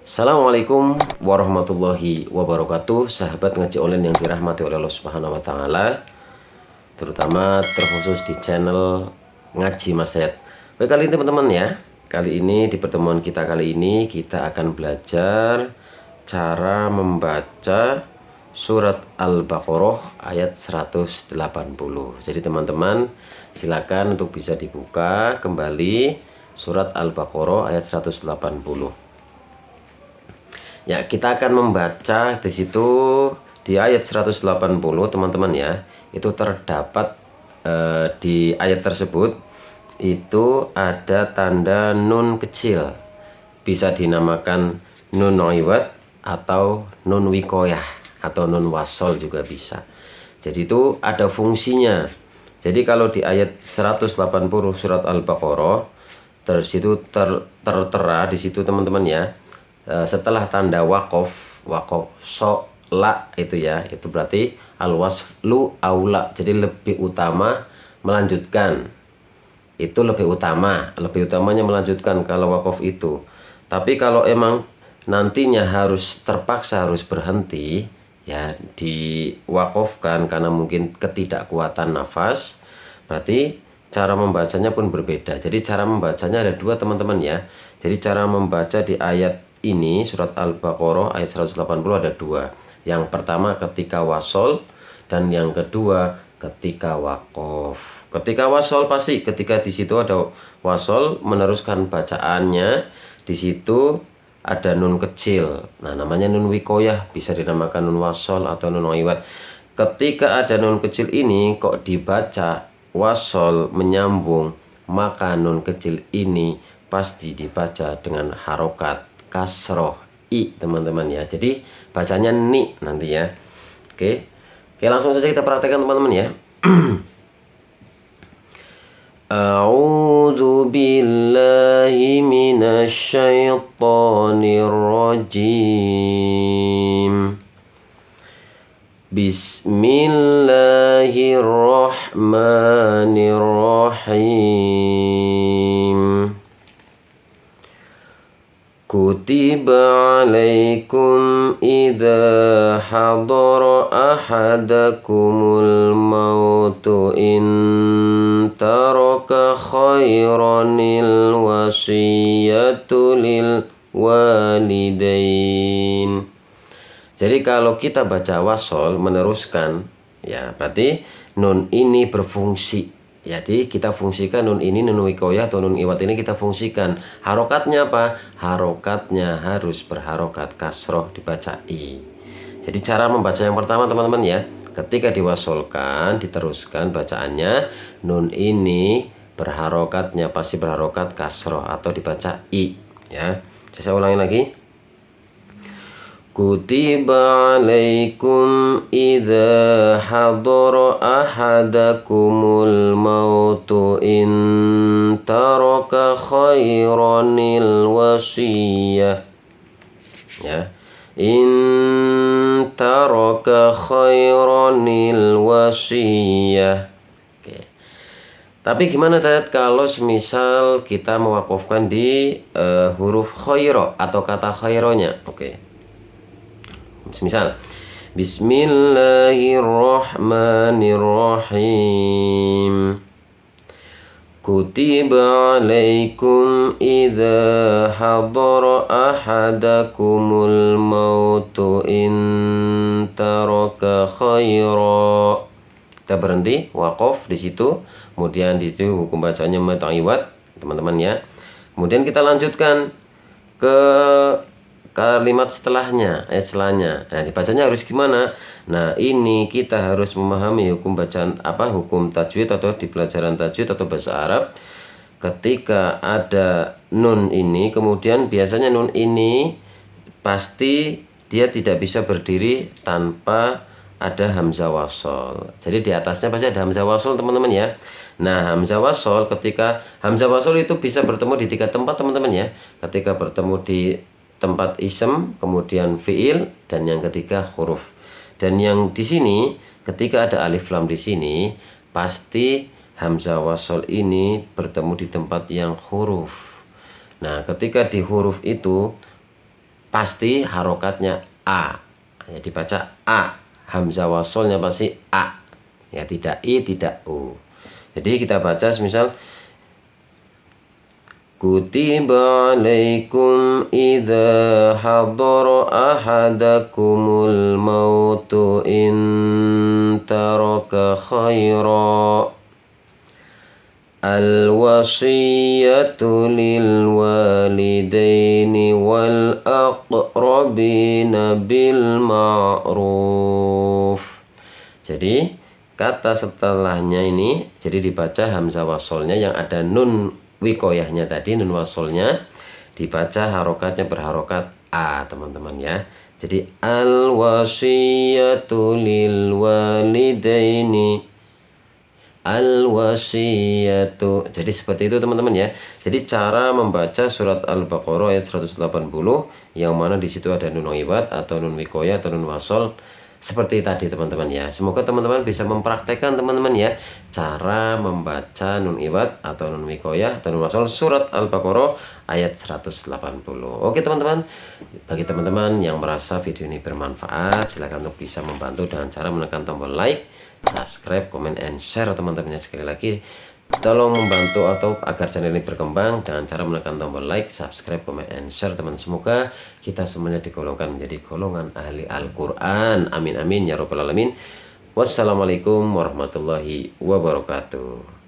Assalamualaikum warahmatullahi wabarakatuh. Sahabat ngaji online yang dirahmati oleh Allah Subhanahu wa taala, terutama terkhusus di channel Ngaji Mas Hayat. Baik, kali ini teman-teman ya. Kali ini di pertemuan kita kali ini kita akan belajar cara membaca surat Al-Baqarah ayat 180. Jadi teman-teman silakan untuk bisa dibuka kembali surat Al-Baqarah ayat 180. Ya, kita akan membaca di situ di ayat 180 teman-teman ya. Itu terdapat di ayat tersebut itu ada tanda nun kecil. Bisa dinamakan nun iwad atau nun wikoyah atau nun wasol juga bisa. Jadi itu ada fungsinya. Jadi kalau di ayat 180 surat Al-Baqarah terus itu tertera di situ teman-teman ya. Setelah tanda wakof so la itu ya, itu berarti al waslu aula, jadi lebih utama melanjutkan, itu lebih utamanya melanjutkan kalau wakof itu. Tapi kalau emang nantinya terpaksa harus berhenti ya, diwakofkan karena mungkin ketidakkuatan nafas, berarti cara membacanya pun berbeda. Jadi cara membacanya ada dua teman-teman ya. Jadi cara membaca di ayat ini surat Al-Baqarah ayat 180 ada dua. Yang pertama ketika wasol dan yang kedua ketika wakof. Ketika wasol pasti ketika di situ ada wasol meneruskan bacaannya, di situ ada nun kecil. Nah, namanya nun wikoyah, bisa dinamakan nun wasol atau nun iwad. Ketika ada nun kecil ini kok dibaca wasol menyambung, maka nun kecil ini pasti dibaca dengan harokat kasroh i teman-teman ya. Jadi bacanya ni nanti ya. Oke langsung saja kita praktekkan teman-teman ya. A'udzu billahi minasyaitonir rajim. Bismillahirrahmanirrahim. Kutiba alaikum idza hadara ahadakumul mautu in taraka khairanil wasiyatu lil walidain. Jadi kalau kita baca wasol meneruskan ya, berarti nun ini berfungsi. Jadi kita fungsikan nun ini, nun wikoyah atau nun iwat ini kita fungsikan. Harokatnya apa? Harokatnya harus berharokat kasroh, dibaca i. Jadi cara membaca yang pertama teman-teman ya, ketika diwasolkan diteruskan bacaannya, nun ini berharokatnya pasti berharokat kasroh atau dibaca i ya. Saya ulangi lagi. Kutiba alaikum idza hadara ahadakumul mautu in taraka khairanil wasiyah ya, in taraka khairanil wasiyah. Oke. Tapi gimana Tat kalau semisal kita mewakafkan di huruf khairo atau kata khaironya? Oke. Misal Bismillahirrahmanirrahim. Kutiba alaikum idza hadara ahadakumul mautu in taraka khaira. Kita berhenti waqaf di situ. Kemudian di situ hukum bacanya mutaiwat teman-teman ya. Kemudian kita lanjutkan ke kalimat setelahnya, ayat setelahnya. Nah, dibacanya harus gimana? Nah, ini kita harus memahami hukum bacaan hukum tajwid atau di pelajaran tajwid atau bahasa Arab. Ketika ada nun ini, kemudian biasanya nun ini pasti dia tidak bisa berdiri tanpa ada hamzah wasol. Jadi di atasnya pasti ada hamzah wasol teman-teman ya. Nah, hamzah wasol, ketika hamzah wasol itu bisa bertemu di 3 tempat teman-teman ya. Ketika bertemu di tempat isem, kemudian fiil, dan yang ketiga huruf. Dan yang di sini ketika ada alif lam di sini pasti hamzah wasol ini bertemu di tempat yang huruf. Nah, ketika di huruf itu pasti harokatnya A. Ya, dibaca A. Hamzah wasolnya pasti A. Ya, tidak I, tidak U. Jadi kita baca semisal Kutiba alaikum idza hadara ahadakumul mautu in taraka khaira al-wasiyatu lil walidaini wal aqrabina bil ma'ruf. Jadi kata setelahnya ini jadi dibaca hamzah wasolnya yang ada nun wikoyahnya tadi, nun wasolnya dibaca harokatnya berharokat A, teman-teman ya. Jadi al wasiyatu lil walidaini, al wasiyatu. Jadi seperti itu teman-teman ya. Jadi cara membaca surat Al-Baqarah ayat 180 yang mana di situ ada nun iwad atau nun wikoyah atau nun wasol seperti tadi teman-teman ya. Semoga teman-teman bisa mempraktekkan teman-teman ya cara membaca nun iwad atau nun wikoyah atau nun wasol surat Al-Baqarah ayat 180. Oke teman-teman, bagi teman-teman yang merasa video ini bermanfaat, silakan untuk bisa membantu dengan cara menekan tombol like, subscribe, comment, and share teman-teman ya. Sekali lagi tolong membantu atau agar channel ini berkembang dengan cara menekan tombol like, subscribe, comment, and share teman. Semoga kita semuanya digolongkan menjadi golongan ahli Al-Quran. Amin amin ya robbal alamin. Wassalamualaikum warahmatullahi wabarakatuh.